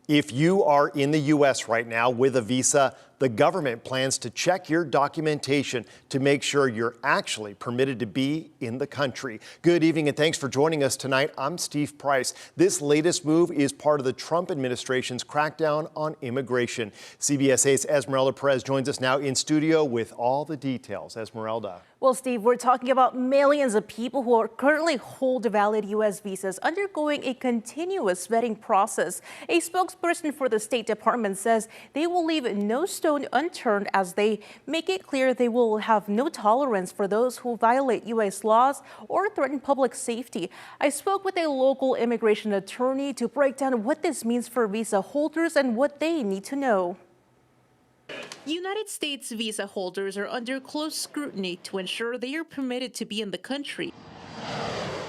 If you are in the U.S. right now with a visa, the government plans to check your documentation to make sure you're actually permitted to be in the country. Good evening and thanks for joining us tonight. I'm Steve Price. This latest move is part of the Trump administration's crackdown on immigration. CBS 8's Esmeralda Perez joins us now in studio with all the details. Esmeralda. Well, Steve, we're talking about millions of people who currently hold valid U.S. visas undergoing a continuous vetting process. A spokesperson for the State Department says they will leave no stone unturned as they make it clear they will have no tolerance for those who violate U.S. laws or threaten public safety. I spoke with a local immigration attorney to break down what this means for visa holders and what they need to know. United States visa holders are under close scrutiny to ensure they are permitted to be in the country.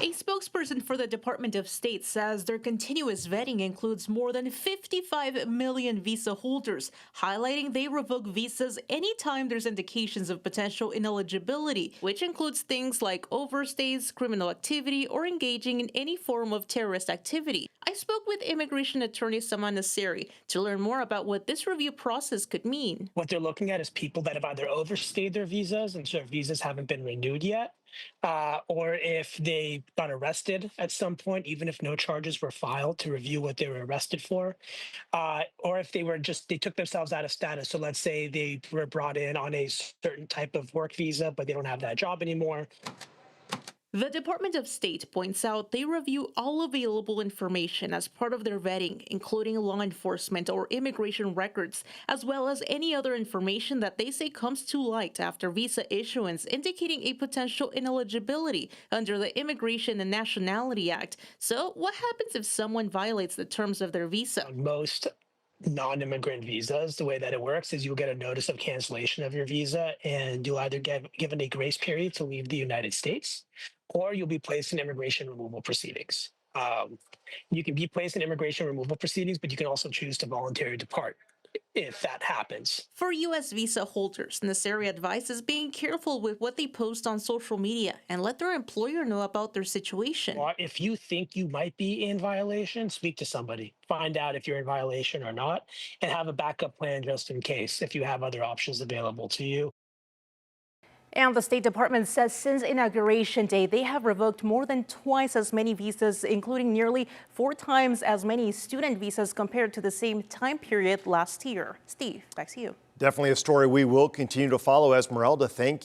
A spokesperson for the Department of State says their continuous vetting includes more than 55 million visa holders, highlighting they revoke visas anytime there's indications of potential ineligibility, which includes things like overstays, criminal activity, or engaging in any form of terrorist activity. I spoke with immigration attorney Saman Nasseri to learn more about what this review process could mean. What they're looking at is people that have either overstayed their visas and so their visas haven't been renewed yet, or if they got arrested at some point, even if no charges were filed, to review what they were arrested for, or if they took themselves out of status. So let's say they were brought in on a certain type of work visa, but they don't have that job anymore. The Department of State points out they review all available information as part of their vetting, including law enforcement or immigration records, as well as any other information that they say comes to light after visa issuance, indicating a potential ineligibility under the Immigration and Nationality Act. So what happens if someone violates the terms of their visa? Most non-immigrant visas, the way that it works is you'll get a notice of cancellation of your visa, and you'll either get given a grace period to leave the United States, or you'll be placed in immigration removal proceedings. You can be placed in immigration removal proceedings, but you can also choose to voluntarily depart if that happens. For U.S. visa holders, Nasseri advises being careful with what they post on social media and let their employer know about their situation. If you think you might be in violation, speak to somebody. Find out if you're in violation or not, and have a backup plan just in case if you have other options available to you. And the State Department says since Inauguration Day, they have revoked more than twice as many visas, including nearly 4 times as many student visas compared to the same time period last year. Steve, back to you. Definitely a story we will continue to follow. Esmeralda, thank you.